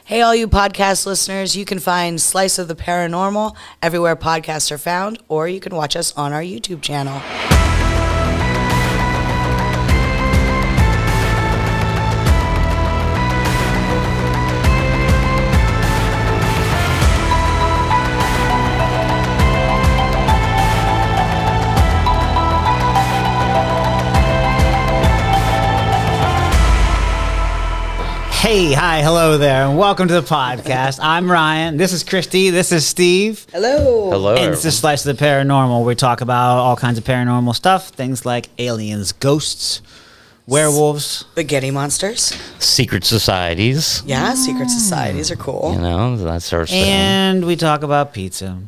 Hey, all you podcast listeners, you can find Slice of the Paranormal everywhere podcasts are found, or you can watch us on our YouTube channel. Hey, hi, hello there, and welcome to the podcast. I'm Ryan. This is Christy. This is Steve. Hello. Hello. And it's just Slice of the Paranormal. We talk about all kinds of paranormal stuff, things like aliens, ghosts, werewolves, Spaghetti monsters. Secret societies. Yeah, secret societies are cool. You know, that sort of thing. and we talk about pizza.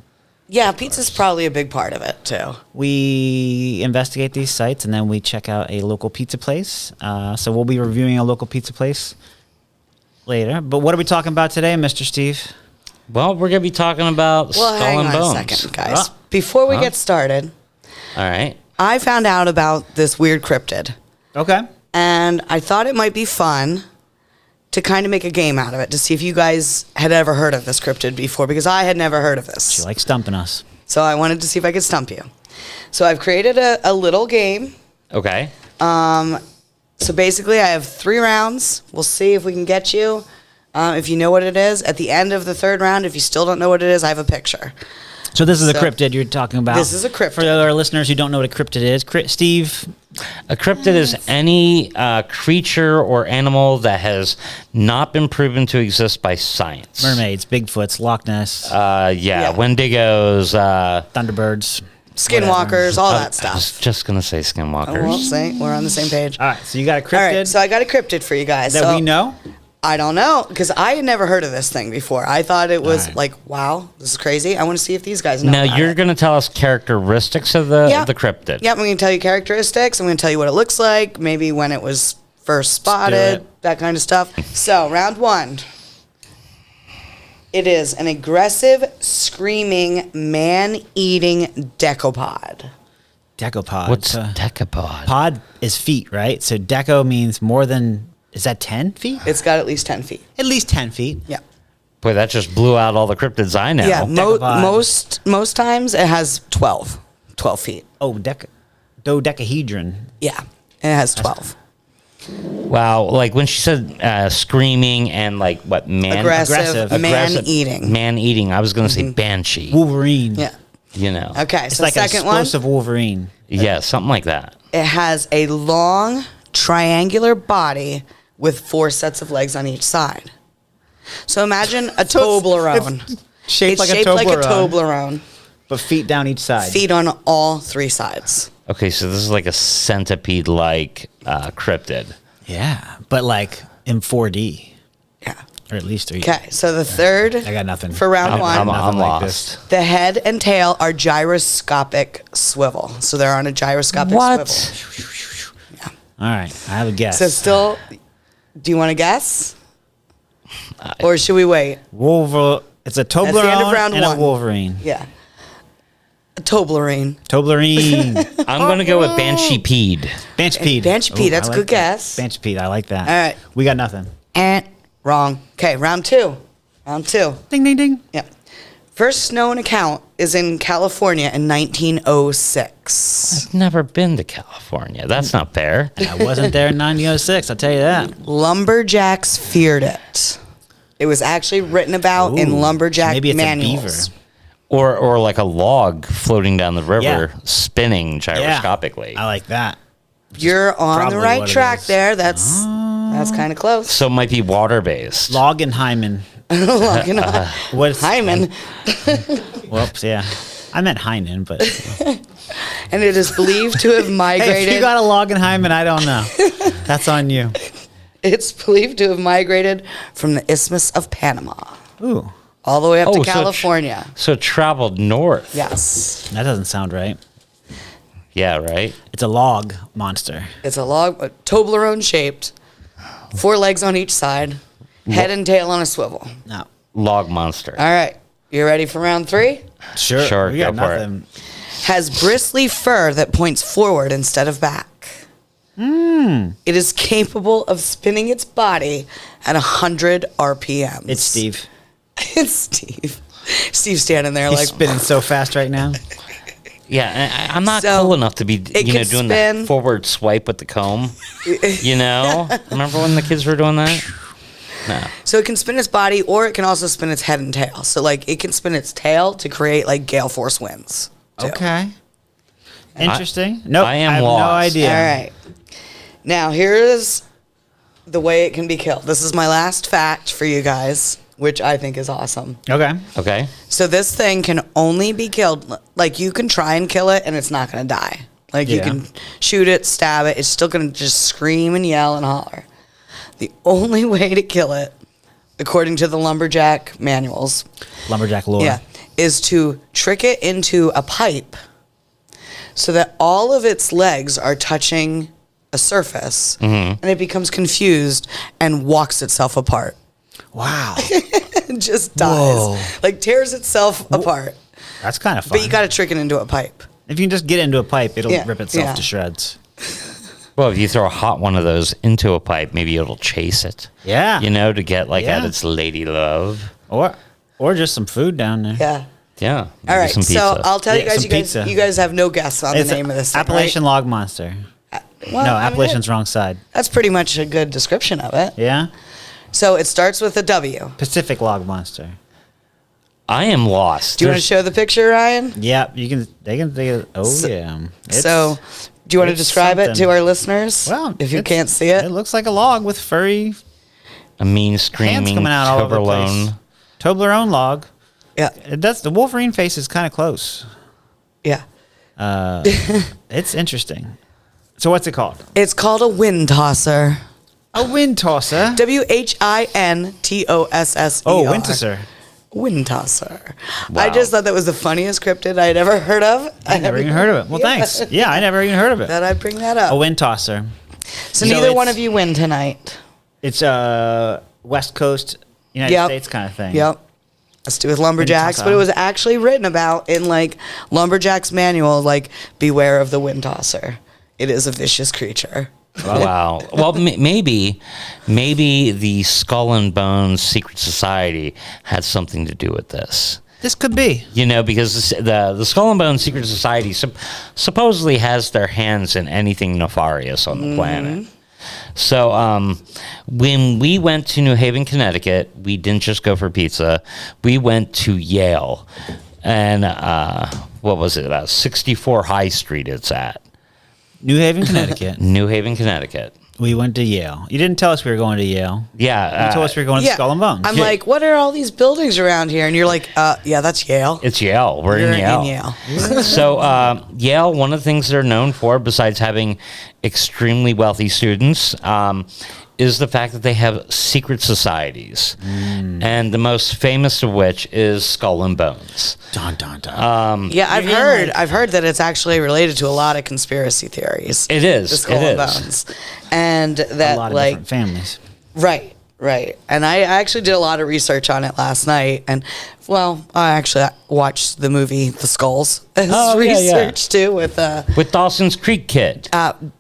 Yeah, pizza's probably a big part of it, too. We investigate these sites, and then we check out a local pizza place. So we'll be reviewing a local pizza place later. But what are we talking about today, Mr. Steve? Well, we're going to be talking about Well, skull hang and on bones. a second, guys. Before we get started, All right. I found out about this weird cryptid, Okay. and I thought it might be fun to kind of make a game out of it to see if you guys had ever heard of this cryptid before, because I had never heard of this. She likes stumping us. So I wanted to see if I could stump you. So I've created a little game. Okay. So basically, I have 3 rounds. We'll see if we can get you. If you know what it is. At the end of the 3rd round, if you still don't know what it is, I have a picture. So this is a So, cryptid you're talking about. this is a cryptid. For our listeners who don't know what a cryptid is, Steve, A cryptid is any creature or animal that has not been proven to exist by science. mermaids, Bigfoots, Loch Ness, Yeah. Wendigos. Thunderbirds. Skinwalkers, all that I was stuff. just going to say Oh, skinwalkers. well, see, we're on the same page. All right, so you got a All cryptid right, so I got a cryptid for you guys. that So we know? I don't know, because I had never heard of this thing before. I thought it was All right. like, wow, this is crazy. I want to see if these guys know Now, about you're it. going to tell us characteristics of the cryptid. Yep, I'm going to tell you characteristics. I'm going to tell you what it looks like, maybe when it was first spotted, it. that kind of stuff. So, round 1. It is an aggressive, screaming, man-eating decapod. Decapod. What's So decapod? pod is feet, right? So deco means more than, is that 10 feet? It's got at least 10 feet. At least 10 feet. Yeah. Boy, that just blew out all the cryptids I know. Yeah, Decapod. most times it has 12 feet. Oh, dodecahedron. Yeah, it has 12. Wow, like when she said screaming and like what Aggressive. Man-eating. man eating. I was going to say banshee. Wolverine. Yeah. You know, Okay, It's so like an second one, explosive Wolverine. yeah, something like that. it has a long triangular body with 4 sets of legs on each side. So imagine a Toblerone. Shaped It's like shaped a like a Toblerone, Toblerone. but feet down each side. Feet on all 3 sides. Okay, so this is like a centipede-like cryptid. Yeah, but like in 4D, Yeah. or at least 3D. Okay, so the third I got nothing. for round I'm- 1. I'm Nothing like lost. The head and tail are gyroscopic swivel. So they're on a gyroscopic What? swivel. All right, I have a guess. So still, do you want to guess? Or should we wait? It's a the end of Toblerone round and a 1. Wolverine. Yeah. A Toblerone. Toblerine. I'm going to go with banshee-pede. Banshee-pede. Banshee-pede, Ooh, that's I a like good that. guess. Banshee-pede, I like that. All right. We got nothing. Wrong. Okay, round 2. Round 2. Ding, ding, ding. Yeah. First known account is in California in 1906. I've never been to California. That's not fair. I wasn't there in 1906, I'll tell you that. Lumberjacks feared it. It was actually written about in Ooh, lumberjack maybe it's manuals. a beaver. Or like a log floating down the river, Yeah. spinning Yeah, gyroscopically. I like that. You're on the probably right what it track is. there. That's kind of close. So it might be water-based. Log and hymen. Looking on. What's Hymen. Whoops, yeah. I meant hymen, but And it is believed to have hey, migrated. if you got a log and hymen, I don't know. That's on you. It's believed to have migrated from the Isthmus of Panama Ooh, all the way up Oh, to so it California. So it traveled north. Yes. that doesn't sound right. Yeah, right? It's a log monster. It's a log, Toblerone shaped, 4 legs on each side, head and tail on a swivel. No. Log monster. All right. You ready for round 3? Sure. Sure, We got go for it. nothing. Has bristly fur that points forward instead of back. It is capable of spinning its body at 100 RPMs. It's Steve. It's Steve. Steve's standing there He's like spinning so fast right now. Yeah, I'm not So, cool enough to be, it doing can that spin. forward swipe with the comb. Remember when the kids were doing that? No. So it can spin its body, or it can also spin its head and tail. So like it can spin its tail to create like gale force winds. too. Okay. Interesting. Nope. I am have lost. no idea. All right. Now here's the way it can be killed. This is my last fact for you guys, which I think is awesome. Okay. Okay. So this thing can only be killed, like you can try and kill it and it's not going to die. Like you Yeah. can shoot it, stab it, it's still going to just scream and yell and holler. The only way to kill it, according to the lumberjack manuals, Lumberjack lore. yeah, is to trick it into a pipe so that all of its legs are touching a surface and it becomes confused and walks itself apart. Wow. It just dies. Whoa. Like tears itself apart. That's kind of fun. But you got to trick it into a pipe. If you can just get into a pipe, it'll Yeah, rip itself yeah. to shreds. Well, if you throw a hot one of those into a pipe, maybe it'll chase it. Yeah. To get like at Yeah. its lady love. Or just some food down there. Yeah. Yeah. All maybe right. some So pizza. I'll tell Yeah, you guys, some pizza. you guys have no guess on It's the name of this thing, Appalachian right? log monster. Well, No, I mean, Appalachian's wrong side. that's pretty much a good description of it. Yeah. So it starts with a W. Pacific log monster. I am lost. Do you want to There's- show the picture, Ryan? Yep. You can. They can. Oh yeah. It's- So, do you want to it's describe it something. to our listeners? Well, if you it's- can't see it. It looks like a log with furry a mean hands screaming coming out all over the place. Toblerone. Toblerone log. Yeah. It does. The Wolverine face is kind of close. Yeah. It's interesting. So what's it called? It's called a wind tosser. A wind tosser. WHINTOSSER. Oh, wind tosser. Wind tosser. Wow. I just thought that was the funniest cryptid I'd ever heard of. I never even heard of it. Well, thanks. Yeah, I never even heard of it. That I bring that up. A wind tosser. so so neither one it's- of you win tonight. It's a West Coast United Yep. States kind of thing. Yep. Let's do with lumberjacks, tosser. but it was actually written about in like lumberjacks manual, like beware of the wind tosser. It is a vicious creature. Wow. Well, maybe the Skull and Bones Secret Society had something to do with this. This could be. Because the Skull and Bones Secret Society supposedly has their hands in anything nefarious on the planet. So when we went to New Haven, Connecticut, we didn't just go for pizza. We went to Yale. And what was it? 64 High Street it's at. New Haven, Connecticut. New Haven, Connecticut. We went to Yale. You didn't tell us we were going to Yale. Yeah. You told us we were going to Skull and Bones. I'm like, what are all these buildings around here? And you're like, yeah, that's Yale. It's Yale. We're You're in Yale. So Yale, one of the things they're known for, besides having extremely wealthy students, is the fact that they have secret societies. And the most famous of which is Skull and Bones. Dun, dun, dun. Yeah, I've You're heard. like- I've heard that it's actually related to a lot of conspiracy theories. It is. The Skull It and is. Bones, and that a lot of like different families. right. And I actually did a lot of research on it last night, and well, I actually watched the movie The Skulls as Oh, yeah, yeah. research too with With Dawson's Creek Kid.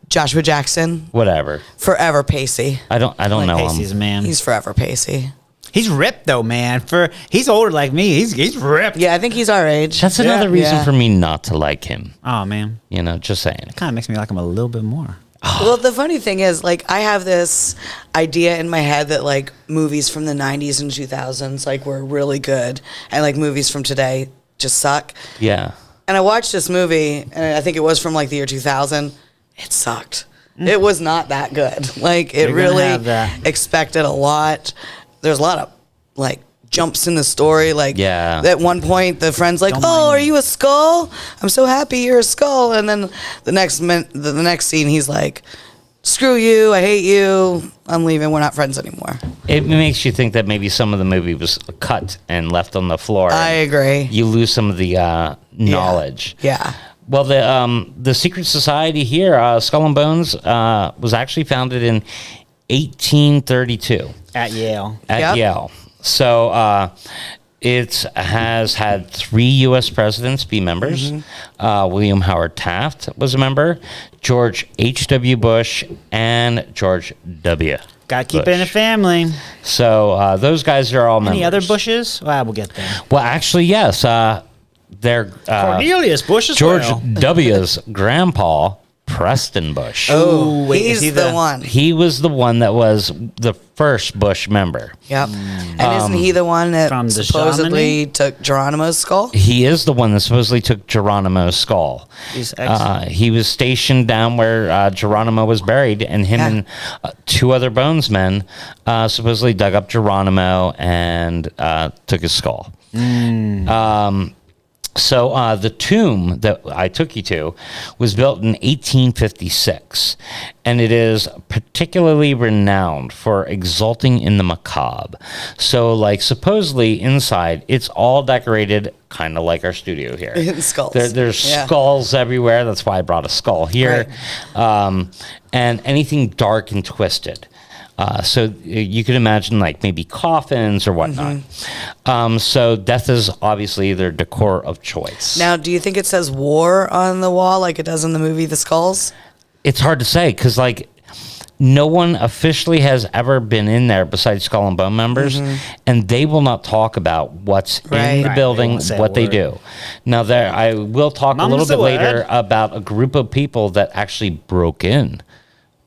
Joshua Jackson, Whatever. forever Pacey. I don't know Pacey's a him. man. He's forever Pacey. He's ripped though, man. He's older like me. He's ripped. Yeah, I think he's our age. That's another reason Yeah. for me not to like him. Oh man, Just saying. kind of makes me like him a little bit more. Well, the funny thing is, like, I have this idea in my head that, like, movies from the 90s and 2000s, like, were really good. And, like, movies from today just suck. Yeah. And I watched this movie, and I think it was from, like, the year 2000. It sucked. It was not that good. Like, it You're gonna really have that. expected a lot. There's a lot of, like, jumps in the story. Like, Yeah. at one point, the friend's like, Don't "Oh, mind are me." you a skull? I'm so happy you're a skull." And then the next scene, he's like, "Screw you! I hate you! I'm leaving. We're not friends anymore." It makes you think that maybe some of the movie was cut and left on the floor. I agree. You lose some of the knowledge. Yeah. Well, the secret society here, Skull and Bones, was actually founded in 1832 At Yale. at Yep. Yale. So It has had 3 U.S. presidents be members. William Howard Taft was a member, George H.W. Bush, and George W. Got to keep Bush. it in a family. So those guys are all members. Any other Bushes? Well, we'll get there. Well, actually, yes. They're Cornelius Bush as George well. W.'s grandpa, Preston Bush. Oh, wait, is He's he the one. He was the one that was the first Bush member. Yep. And isn't he the one From that the supposedly took Geronimo's skull? He is the one that supposedly took Geronimo's skull. He's excellent. He was stationed down where Geronimo was buried, and him and 2 other bonesmen supposedly dug up Geronimo and took his skull. So the tomb that I took you to was built in 1856, and it is particularly renowned for exulting in the macabre. So, like, supposedly inside, it's all decorated kind of like our studio here. Skulls. There's Yeah. skulls everywhere. That's why I brought a skull here. And anything dark and twisted. So you could imagine like maybe coffins or whatnot. So death is obviously their decor of choice. Now, do you think it says war on the wall like it does in the movie The Skulls? It's hard to say because like no one officially has ever been in there besides Skull and Bone members, and they will not talk about what's in the Right. They building, won't say a what they word. do. Now, there I will talk a little Mum's bit the later word. about a group of people that actually broke in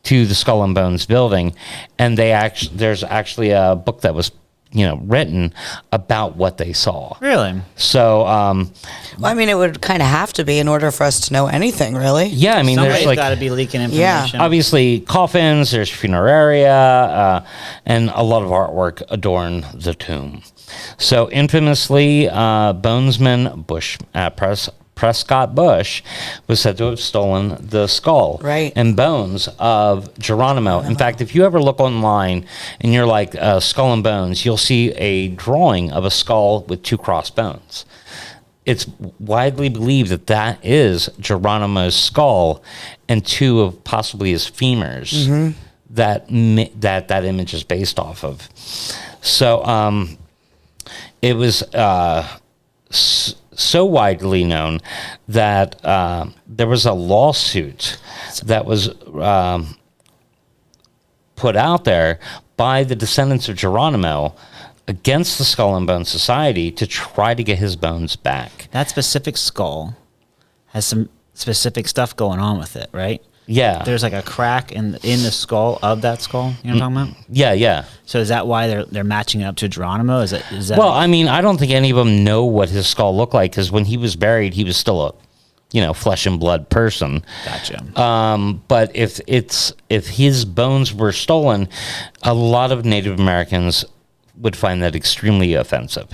to the Skull and Bones building, and there's actually a book that was written about what they saw. Really? So Well, I mean, it would kind of have to be in order for us to know anything, really. yeah, I mean, Somebody's there's like got to be leaking Yeah. information. obviously coffins, there's funeraria, and a lot of artwork adorn the tomb. So infamously, Bonesman Prescott Bush was said to have stolen the skull and bones of Geronimo. In fact, if you ever look online and you're like Skull and Bones, you'll see a drawing of a skull with 2 crossed bones. It's widely believed that that is Geronimo's skull and 2 of possibly his femurs that image is based off of. So it was so widely known that there was a lawsuit that was put out there by the descendants of Geronimo against the Skull and Bone Society to try to get his bones back. That specific skull has some specific stuff going on with it, right? Yeah. There's like a crack in the skull of that skull. You know what I'm talking about? Yeah, yeah. So is that why they're matching it up to Geronimo? Is that? Well, I mean, I don't think any of them know what his skull looked like because when he was buried, he was still a, flesh and blood person. Gotcha. But if his bones were stolen, a lot of Native Americans would find that extremely offensive.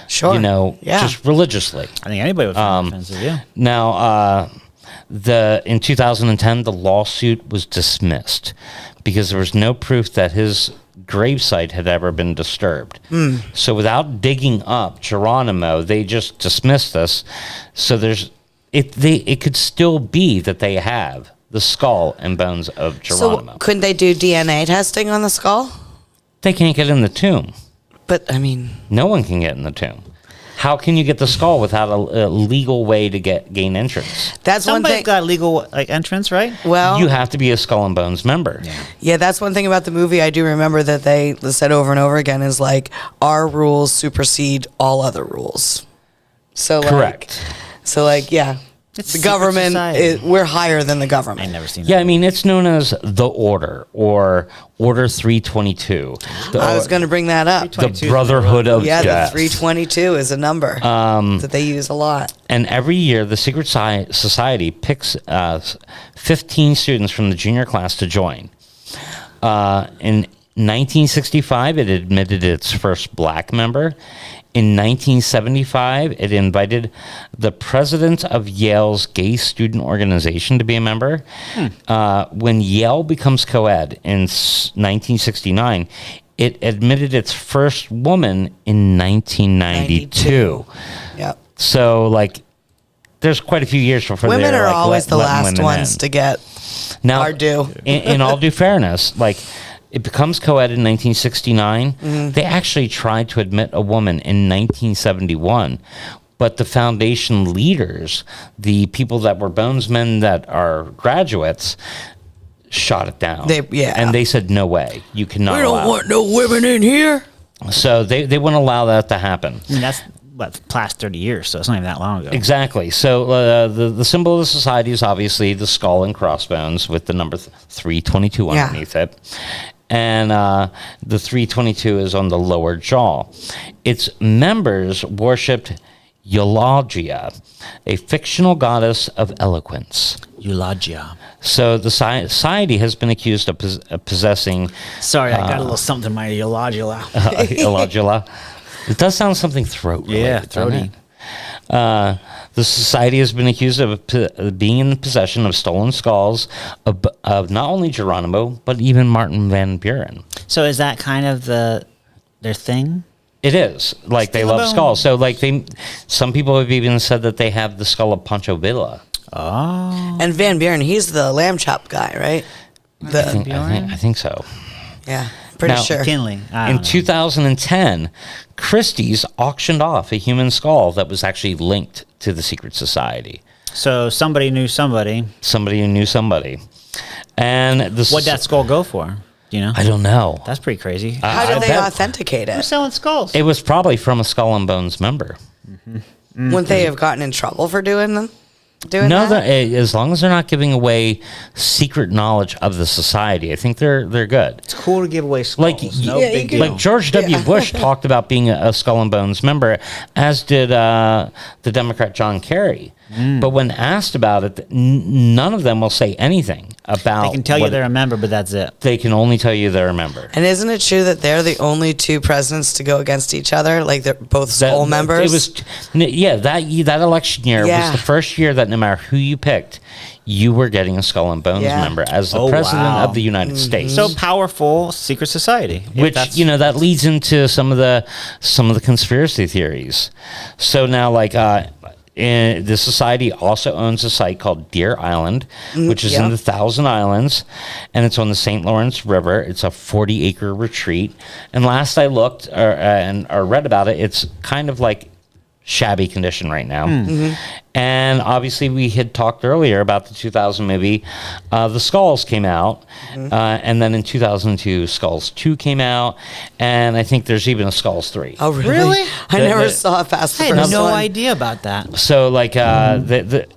Sure. Just religiously. I think anybody would find it offensive. Yeah. Now, in 2010, the lawsuit was dismissed because there was no proof that his gravesite had ever been disturbed. So without digging up Geronimo, they just dismissed this. So it could still be that they have the skull and bones of Geronimo. So couldn't they do DNA testing on the skull? They can't get in the tomb. But, I mean... No one can get in the tomb. How can you get the skull without a legal way to gain entrance? That's one Somebody's thing. got legal entrance, right? Well, You have to be a Skull and Bones member. yeah, that's one thing about the movie I do remember that they said over and over again is like, our rules supersede all other rules. So like, Correct. So like, yeah, It's the secret government, society. we're higher than the I government. never seen Yeah, that. I mean, it's known as the Order or Order 322. I was going to bring that up. The Brotherhood of Yeah, Death. the 322 is a number that they use a lot. And every year, the Secret Society picks 15 students from the junior class to join. In 1965, it admitted its first black member. In 1975, it invited the president of Yale's gay student organization to be a member. When Yale becomes co-ed in 1969, it admitted its first woman in 1992. Yep. So, like, there's quite a few years before Women they're, are like, always the letting last women ones in. to get Now, our due. in all due fairness, like, It becomes co-ed in 1969. They actually tried to admit a woman in 1971. But the foundation leaders, the people that were bonesmen that are graduates, shot it down. And they said, no way. You cannot We don't want no women in here. So they wouldn't allow that to happen. I mean, that's what, past 30 years, so it's not even that long ago. Exactly. So the symbol of the society is obviously the skull and crossbones with the number 322 underneath it. And the 322 is on the lower jaw. Its members worshipped Eulogia, a fictional goddess of eloquence. Eulogia. So the society has been accused of possessing... Sorry, I got a little something in my Eulogia. Eulogia. It does sound something throat-related. Yeah, throaty. The society has been accused of being in possession of stolen skulls of not only Geronimo, but even Martin Van Buren. So is that kind of their thing? It is. Like, they love skulls. So, like, some people have even said that they have the skull of Pancho Villa. Oh. And Van Buren, he's the lamb chop guy, right? I think so. Yeah, pretty Now, sure. Kinley. In 2010, Christie's auctioned off a human skull that was actually linked to the secret society. So somebody knew somebody. Somebody who knew somebody. And What'd that skull go for? Do you know? I don't know. That's pretty crazy. How did they authenticate They're it? selling skulls. It was probably from a Skull and Bones member. Wouldn't they have gotten in trouble for doing them? No, as long as they're not giving away secret knowledge of the society, I think they're good. It's cool to give away Like, skulls. No big deal. Like George W. Bush talked about being a Skull and Bones member, as did the Democrat John Kerry. But when asked about it, none of them will say anything about. They can tell you they're a member, but that's it. They can only tell you they're a member. And isn't it true that they're the only two presidents to go against each other? Like, they're both skull members? It was, that election year was the first year that no matter who you picked, you were getting a Skull and Bones member as the president of the United States. So powerful secret society. Which that leads into some of the conspiracy theories. So now, like, the society also owns a site called Deer Island, which is in the Thousand Islands, and it's on the St. Lawrence River. It's a 40-acre retreat. And last I looked or read about it, it's kind of like shabby condition right now. And obviously we had talked earlier about the 2000 movie The Skulls came out, and then in 2002 Skulls 2 came out, and I think there's even a Skulls 3. Oh, really? I never saw it past the I first had no one. idea about that. So like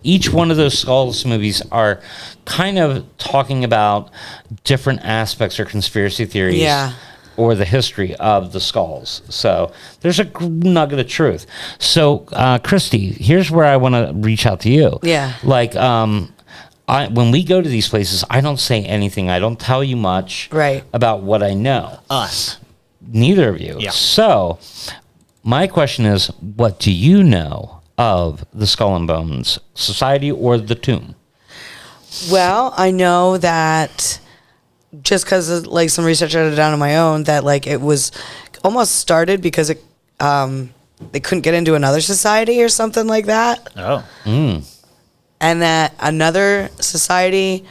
each one of those Skulls movies are kind of talking about different aspects or conspiracy theories or the history of the skulls. So there's a nugget of truth. So, Christy, here's where I want to reach out to you. Yeah. Like, when we go to these places, I don't say anything. I don't tell you much about what I know. Us. Neither of you. Yeah. So, my question is, what do you know of the Skull and Bones Society or the tomb? Well, I know that just because of like some research I did done on my own, that like it was almost started because it they couldn't get into another society or something like that. Oh. And that another society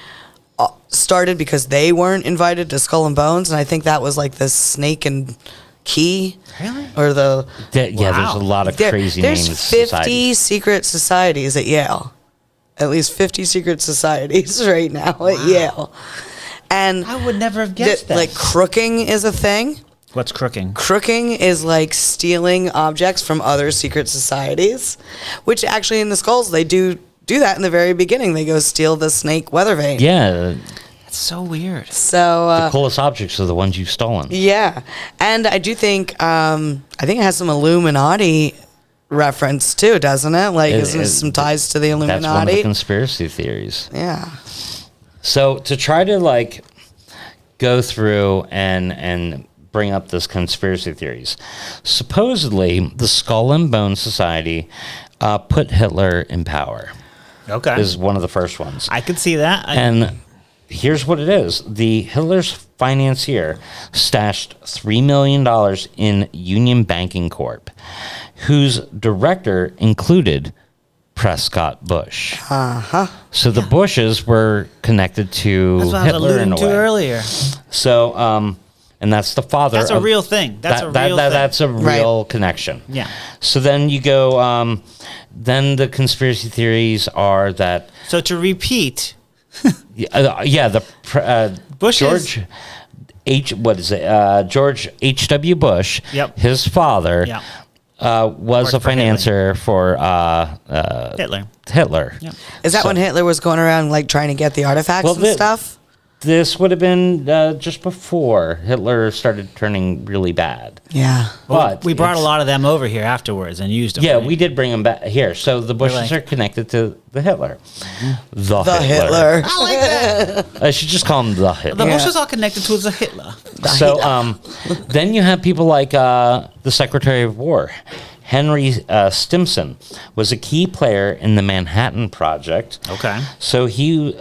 started because they weren't invited to Skull and Bones, and I think that was like the Snake and Key. Really? Or the Yeah, there's a lot of crazy names. There's 50 secret societies at Yale. At least 50 secret societies right now at Yale. And I would never have guessed that. Like, crooking is a thing. What's crooking? Crooking is like stealing objects from other secret societies, which actually in the Skulls, they do that in the very beginning. They go steal the snake weather vane. Yeah. That's so weird. So the coolest objects are the ones you've stolen. Yeah. And I do think, I think it has some Illuminati reference too, doesn't it? Like, isn't it some ties to the Illuminati? That's one of the conspiracy theories. Yeah. So to try to like go through and bring up this conspiracy theories, supposedly the Skull and Bone Society put Hitler in power. Okay. Is one of the first ones. I could see that. And here's what it is. The Hitler's financier stashed $3 million in Union Banking Corp., whose director included Prescott Bush. Uh-huh. So the Bushes were connected to That's what I was Hitler in alluding a to way. earlier. So, and that's the father. That's a real thing. That's a real thing. That's a real connection. Yeah. So then you go. Then the conspiracy theories are that. So to repeat, Bushes. George George H.W. Bush. Yep. His father. Yeah. Was a Worked for financier for Hitler. Hitler. Yep. Is that when Hitler was going around like trying to get the artifacts and stuff? This would have been just before Hitler started turning really bad. Yeah. But We brought a lot of them over here afterwards and used them. Yeah, right? we did bring them back here. So the Bushes like- are connected to the Hitler. The Hitler. I like that. I should just call him the Hitler. The Bushes are connected to the Hitler. So then you have people like the Secretary of War. Henry Stimson was a key player in the Manhattan Project. Okay. So he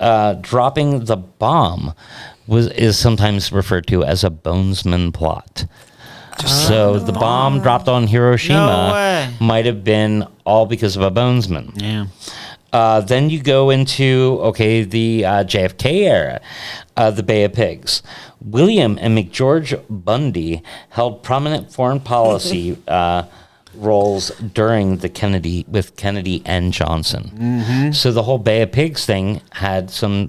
dropping the bomb is sometimes referred to as a Bonesman plot. So the bomb dropped on No Hiroshima way. might have been all because of a Bonesman. Yeah. Then you go into, the JFK era, the Bay of Pigs. William and McGeorge Bundy held prominent foreign policy roles during the Kennedy and Johnson. Mm-hmm. So the whole Bay of Pigs thing had some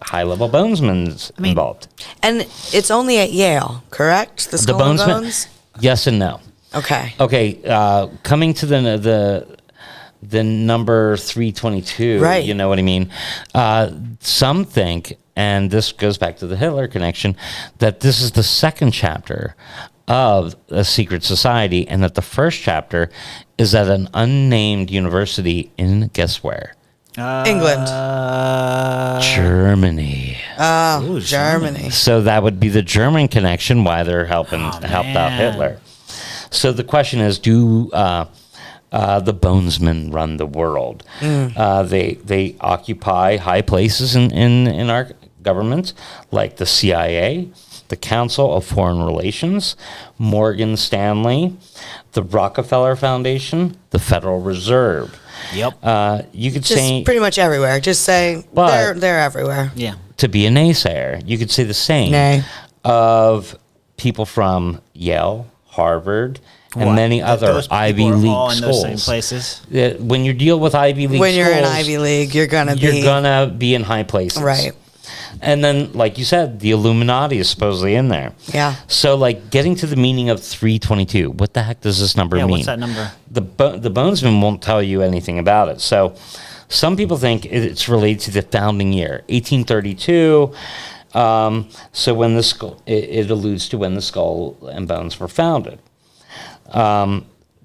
high-level bonesmen involved. And it's only at Yale, correct? The Skull and Bones? Yes and no. Okay. Okay, coming to the number 322, Right. You know what I mean? Some think, and this goes back to the Hitler connection, that this is the second chapter of a secret society, and that the first chapter is at an unnamed university in, guess where? England. Germany. Oh, Germany. So that would be the German connection, why they're helped out man. Hitler. So the question is, do the Bonesmen run the world? They occupy high places in our government, like the CIA, the Council of Foreign Relations, Morgan Stanley, the Rockefeller Foundation, the Federal Reserve. Yep. You could Just say, pretty much everywhere. Just say But- they're everywhere. Yeah. to be a naysayer, you could say the same Nay. of people from Yale, Harvard, and What? many That other those people Ivy are League all in those same schools. places. When you deal with Ivy League When schools, you're in Ivy League, you're gonna be in high places. Right. And then, like you said, the Illuminati is supposedly in there. Yeah. So, like, getting to the meaning of 322, what the heck does this number Yeah, mean? what's that number? The Bonesmen won't tell you anything about it. So, some people think it's related to the founding year, 1832. So, when the skull, it alludes to when the Skull and Bones were founded.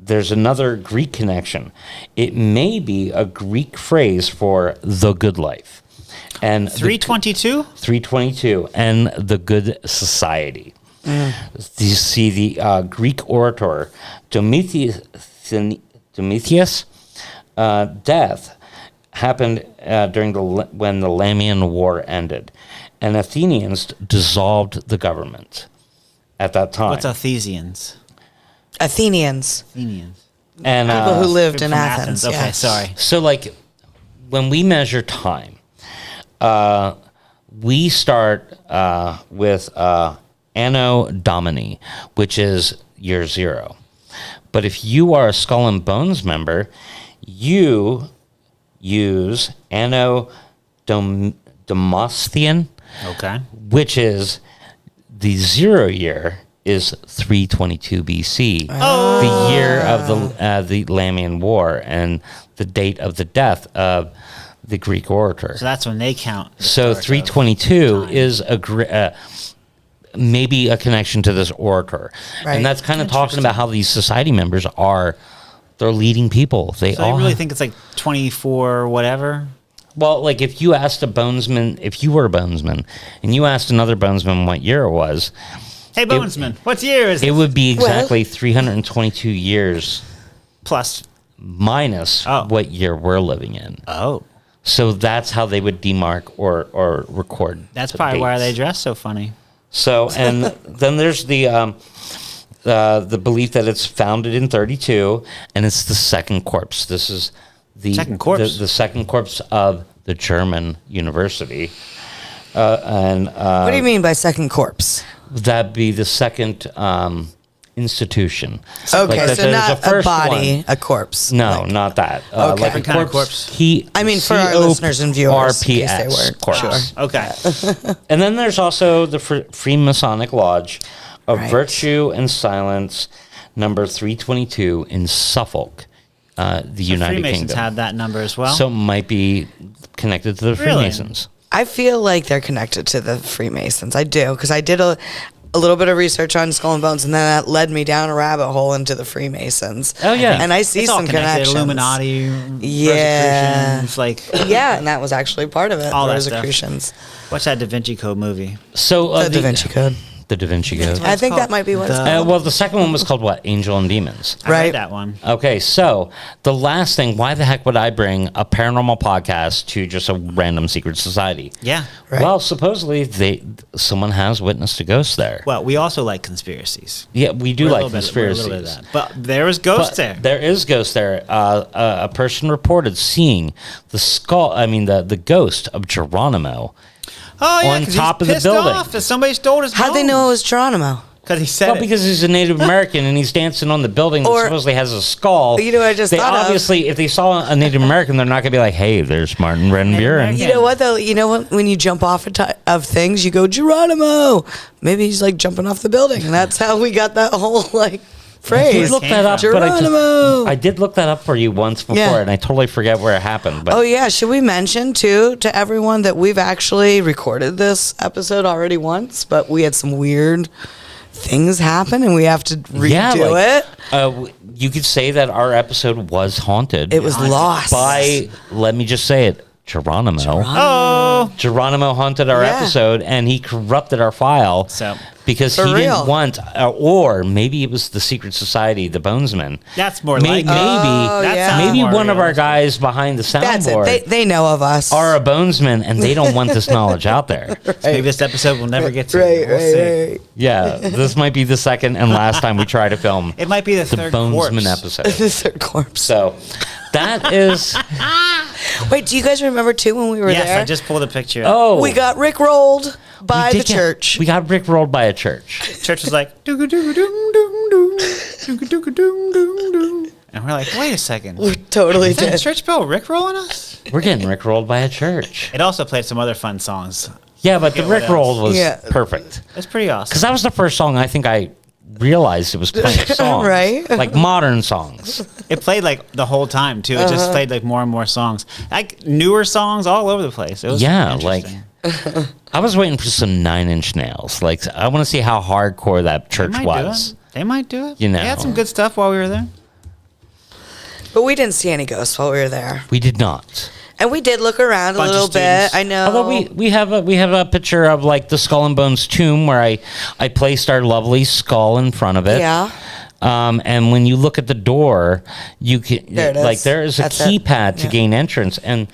There's another Greek connection. It may be a Greek phrase for the good life. And 322? 322 and the good society. You see the Greek orator Domitius' death happened when the Lamian War ended, and Athenians dissolved the government at that time. What's Athenians? Athenians. Athenians. And People who lived in From Athens. Okay, yeah. sorry. so, like, when we measure time, we start with Anno Domini, which is year 0. But if you are a Skull and Bones member, you use Anno Domosthean, Okay. which is the 0 year is 322 BC, the year of the Lamian War, and the date of the death of the Greek orator. So that's when they count. the So start of 322 time. is maybe a connection to this orator, Right. and that's kind of talking about how these society members they're leading people. They So all you really have- think it's like 24 whatever? well, like if you asked a bonesman, if you were a bonesman, and you asked another bonesman what year it was, Hey, Bonesman, what year is it it? would be exactly 322 years Plus. minus Oh. what year we're living in. Oh. So that's how they would demark or record. That's the probably why dates. they dress so funny. So, and then there's the belief that it's founded in 32, and it's the second corpse. This is the Second corpse. the second corpse of the German university. What do you mean by second corpse? That'd be the second institution. Okay, Like, so there's not a first body, one. a corpse. No, not that. Okay. Like a Different kind of corpse. I mean, for our listeners and viewers, in case they RPS were. corpse. Sure. Okay. And then there's also the Freemasonic Lodge of Right. Virtue and Silence, number 322 in Suffolk, the United Freemasons Kingdom. had that number as well. So it might be connected to the Really? Freemasons. I feel like they're connected to the Freemasons. I do, because I did a little bit of research on Skull and Bones, and then that led me down a rabbit hole into the Freemasons. Oh, yeah. And I see it's all some connected. connections. Illuminati, Yeah. Rosicrucians, like Yeah, and that was actually part of it. All that stuff. Rosicrucians. what's that Da Vinci Code movie? So The Da Vinci Code. The Da Vinci Code. I think that might be what it's called. Well, the second one was called what? Angel and Demons. I Right. read that one. Okay, so the last thing, why the heck would I bring a paranormal podcast to just a random secret society? Yeah. Right. Well, supposedly someone has witnessed a ghost there. Well, we also like conspiracies. Yeah, we do We're a like little bit- conspiracies. we're a little bit of that. But there was ghosts But there. there is ghosts there. A person reported seeing the skull. I mean, the ghost of Geronimo. Oh yeah, on 'cause top he's of the pissed building. off that somebody stole his. How'd they know it was Geronimo? Because he said Well, it. because he's a Native American and he's dancing on the building that Or- supposedly has a skull. You know what I just they thought of? obviously, if they saw a Native American, they're not going to be like, "Hey, there's Martin Van Buren." American. You know what though? You know what? When you jump off of things, you go Geronimo. Maybe he's like jumping off the building, and that's how we got that whole like I phrase. did look that up, but Geronimo. I did look that up for you once before, Yeah. and I totally forget where it happened. But Oh yeah, should we mention too to everyone that we've actually recorded this episode already once, but we had some weird things happen and we have to redo it. You could say that our episode was haunted. It was lost by, let me just say it, Geronimo. Oh, Geronimo haunted our Yeah. episode, and he corrupted our file So- because For he real. didn't want, or maybe it was the secret society, the Bonesmen. that's more Maybe, like it. Oh, yeah. maybe more one of our realistic. guys behind the That's soundboard it. They know of us. are a Bonesman, and they don't want this knowledge out there. Maybe this episode will never get to. right, We'll see. right. Yeah, this might be the second and last time we try to film It might be the the third Bonesman corpse. episode. This is our corpse. So that is. Wait, do you guys remember too when we were Yes, there? I just pulled a picture. Oh, We got rickrolled by we the did get- church. We got rickrolled by a church. Church was like doo doo doo doo doo doo doo doo, and we're like, wait a second. We totally Is that did. church bell rickrolling us? We're getting rickrolled by a church. It also played some other fun songs. Yeah, but the Forget what rickroll was Yeah. perfect. It's pretty awesome. Because that was the first song I think I realized it was playing songs. Right. Like modern songs. It played like the whole time too. It Uh-huh. just played like more and more songs, like newer songs all over the place. It was Yeah, like interesting. I was waiting for some 9-inch nails. Like I want to see how hardcore that They church might was. do it. They might do it. You know. They had some good stuff while we were there. But we didn't see any ghosts while we were there. We did not. And we did look around a Bunch of little bit. students. I know. Although we have a picture of like the Skull and Bones tomb where I placed our lovely skull in front of it. Yeah. And when you look at the door, you can There it is. like there is a That's it. keypad to Yeah. gain entrance, and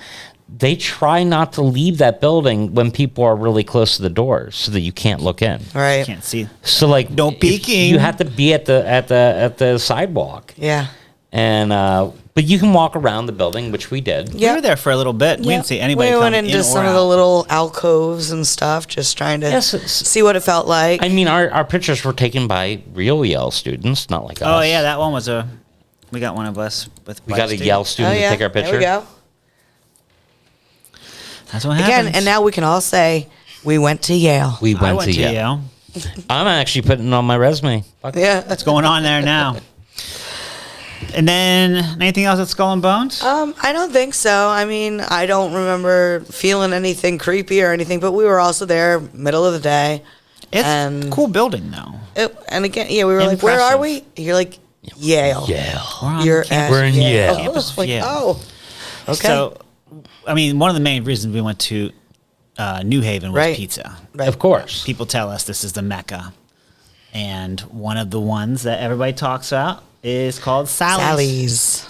they try not to leave that building when people are really close to the doors so that you can't look in. Right. Can't see. So like No if peeking. You have to be at the sidewalk, Yeah. and but you can walk around the building, which we did. Yeah. We were there for a little bit. We didn't see anybody. We come went into in some or of the out. little alcoves and stuff, just trying to Yes, it's- see what it felt like. I mean, our pictures were taken by real Yale students, not like us. Oh yeah, that one was a. We got one of us with. We got a Yale student oh, to yeah. take our picture. There we go. That's what Again, happens. and now we can all say we went to Yale. We I went, went to Yale. Yale. I'm actually putting it on my resume. Fuck. Yeah. What's going on there now? And then anything else at Skull and Bones? I don't think so. I mean, I don't remember feeling anything creepy or anything, but we were also there middle of the day. It's and- a cool building though. And again, yeah, we were like, where are we? Impressive. You're like, Yale. Yale. We're on You're campus. at We're in Yale. Campus of Like, Yale. oh. Okay. So, I mean, one of the main reasons we went to New Haven was Right. pizza. Right. Of course. People tell us this is the Mecca. And one of the ones that everybody talks about is called Sally's. Sally's.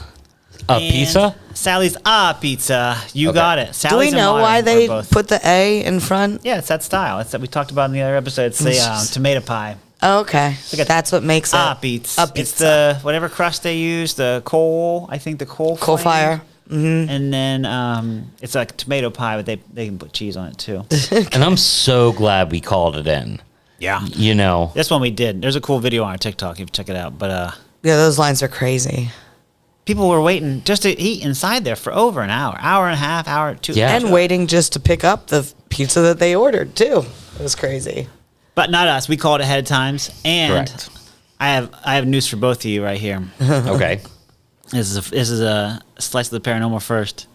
A And pizza? Sally's Pizza. You Okay. got it. Do Sally's we and know Modern why are they both- put the A in front? Yeah, it's that style. It's that we talked about in the other episode. It's the tomato pie. Oh, okay. That's what makes it. Pizza. A It's pizza. the whatever crust they use, the coal. I think the coal. Coal flame. fire. and then it's like tomato pie, but they can put cheese on it too. And I'm so glad we called it in. Yeah, You know, that's one we did. There's a cool video on our TikTok. You can check it out. But Yeah, those lines are crazy. people were waiting just to eat inside there for over an hour and a half, hour, 2. Yeah. And waiting just to pick up the pizza that they ordered too. It was crazy. But not us. We called ahead of times. And Correct. I have news for both of you right here. okay. This is a slice of the paranormal first.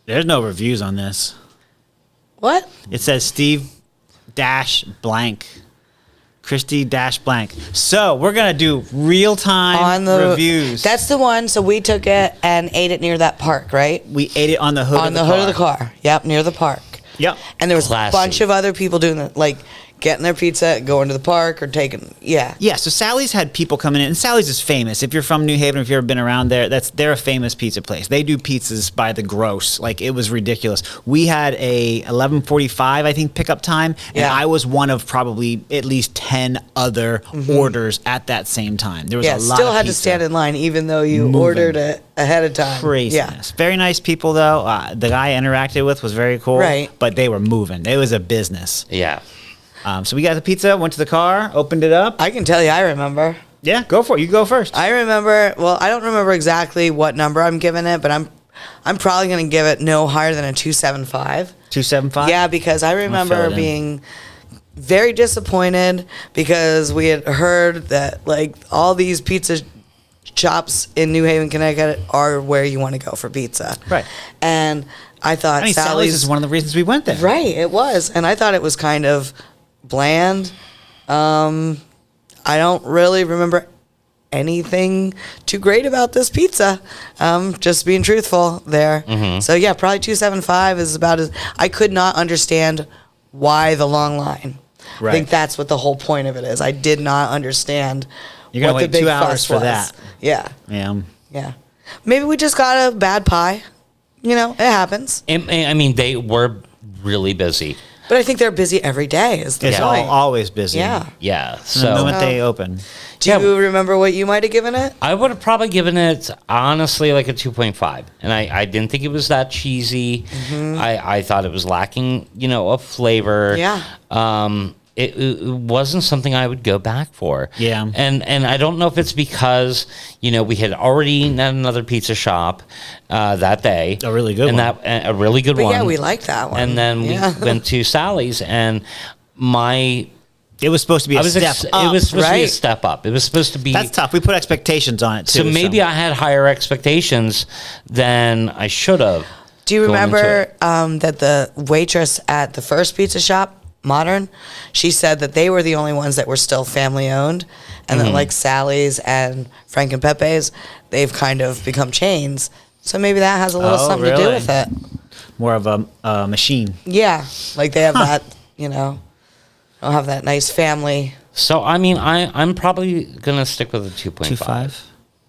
There's no reviews on this. What? It says Steve dash blank. Christy dash blank. So we're gonna do real time On the reviews. That's the one. So we took it and ate it near that park, right? we ate it on the hood. On of the hood of the car. Yep, near the park. Yep. And there was Classy. a bunch of other people doing that, like getting their pizza, going to the park, or taking. Yeah. Yeah, so Sally's had people coming in, and Sally's is famous. If you're from New Haven, if you've ever been around there, they're a famous pizza place. They do pizzas by the gross, like it was ridiculous. We had a 11:45, I think, pickup time, and Yeah. I was one of probably at least 10 other orders at that same time. There was Yeah. a lot Still of had to pizza. stand in line, even though you Moving. ordered it ahead of time. Craziness. Very nice people though. The guy I interacted with was very cool. Right. But they were moving. It was a business. Yeah. So we got the pizza, went to the car, opened it up. I can tell you, I remember. Yeah, go for it. You go first. I remember. Well, I don't remember exactly what number I'm giving it, but I'm probably going to give it no higher than a 275. 275. Yeah, because I remember fill it in. being very disappointed because we had heard that like all these pizza shops in New Haven, Connecticut are where you want to go for pizza. Right. And I thought I mean, Sally's is one of the reasons we went there. Right, it was. And I thought it was kind of bland. I don't really remember anything too great about this pizza. Just being truthful there. So yeah, probably 275 is about as I could not understand why the long line. I Right. think that's what the whole point of it is. I did not understand You're gonna what the wait big 2 hours fuss for was. that. Yeah. Yeah. Yeah. Maybe we just got a bad pie. You know, it happens. I mean, they were really busy. But I think they're busy every day is the It's point. always busy. Yeah. Yeah. From the So moment they open. Do you remember what you might have given it? I would have probably given it, honestly, like a 2.5. And I didn't think it was that cheesy. I thought it was lacking, a flavor. Yeah. It wasn't something I would go back for. Yeah. And I don't know if it's because, we had already eaten at another pizza shop that day. A really good one. A really good But one. yeah, we liked that one. And then Yeah. we went to Sally's, and It was supposed to be a step up. it was supposed to be a right? step up. It was supposed to be. That's tough. We put expectations on it too. So maybe I had higher expectations than I should have. Do you going into remember it. that the waitress at the first pizza shop, Modern, she said that they were the only ones that were still family owned, and that like Sally's and Frank and Pepe's, they've kind of become chains. So maybe that has a little Oh, something to do really? with it. more of a machine. Yeah, like they have that, don't have that nice family. So I mean, I'm probably gonna stick with a 2.5.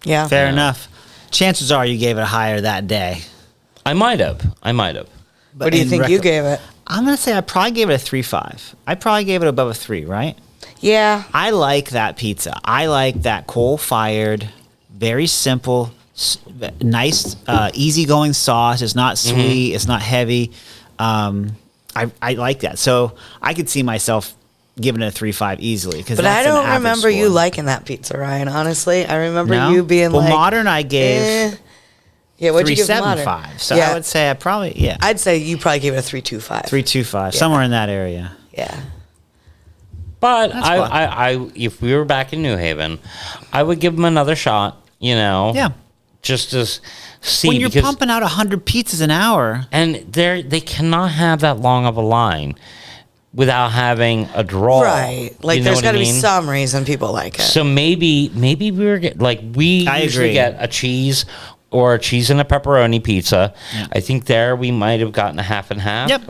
Yeah. Fair enough. Chances are you gave it higher that day. I might have. What do you think you gave it? I'm gonna say I probably gave it a 3.5. I probably gave it above a 3, right? Yeah. I like that pizza. I like that coal-fired, very simple, nice, easygoing sauce. It's not sweet. It's not heavy. I like that. So I could see myself giving it a 3.5 easily. But I don't remember you liking that pizza, Ryan. Honestly, I remember you being well, like, Modern I gave yeah, what'd you give Modern? 3.75. So yeah. I would say I probably, I'd say you probably gave it a 3.25. 3.25, somewhere in that area. Yeah. But That's I if we were back in New Haven, I would give them another shot. Yeah. Just to see, When you're because pumping out 100 pizzas an hour, and they cannot have that long of a line without having a draw. Right. Like, You know there's what got to I be mean? some reason people like it. So maybe we were we I usually agree. get a cheese or a cheese and a pepperoni pizza. Yeah. I think there we might have gotten a half and half. Yep.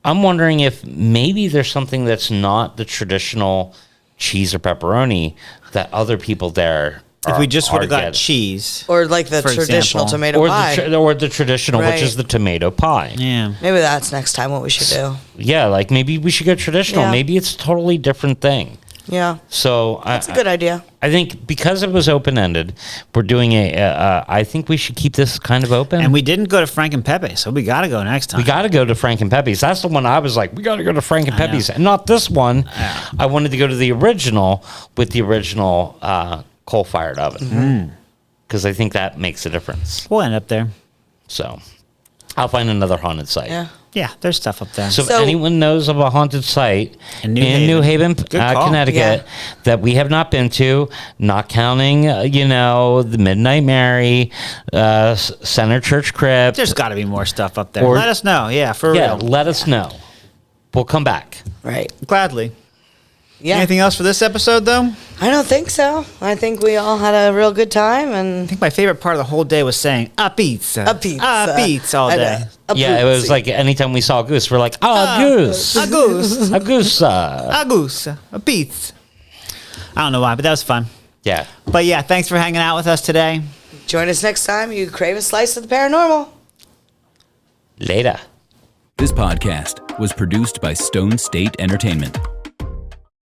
I'm wondering if maybe there's something that's not the traditional cheese or pepperoni that other people there if we just would have got getting. cheese. Or like the For traditional example. tomato or pie. the traditional, which Right. is the tomato pie. Yeah. Maybe that's next time what we should do. Yeah, like maybe we should go traditional. Yeah. Maybe it's a totally different thing. Yeah. So That's a good idea. I think because it was open ended, we're doing I think we should keep this kind of open. And we didn't go to Frank and Pepe, so we got to go next time. We got to go to Frank and Pepe's. That's the one I was like, we got to go to Frank and Pepe's, and not this one. I wanted to go to the original with the original coal-fired oven because I think that makes a difference. We'll end up there. So I'll find another haunted site. Yeah. Yeah, there's stuff up there. So, So- if anyone knows of a haunted site in New Haven, Good call. Connecticut, that we have not been to, not counting, the Midnight Mary, Center Church Crypt. There's got to be more stuff up there. Or- Let us know. Yeah, for Yeah, real. let us know. We'll come back. Right. Gladly. Yeah. Anything else for this episode, though? I don't think so. I think we all had a real good time I and think my favorite part of the whole day was saying Apizza. Apizza. Apizza all I know. day. Yeah, it was Apizza. like anytime we saw a goose, we're like, oh, a goose. A goose. A goose. A goose. A pizza. I don't know why, but that was fun. Yeah. But yeah, thanks for hanging out with us today. Join us next time you crave a slice of the paranormal. Later. This podcast was produced by Stone State Entertainment.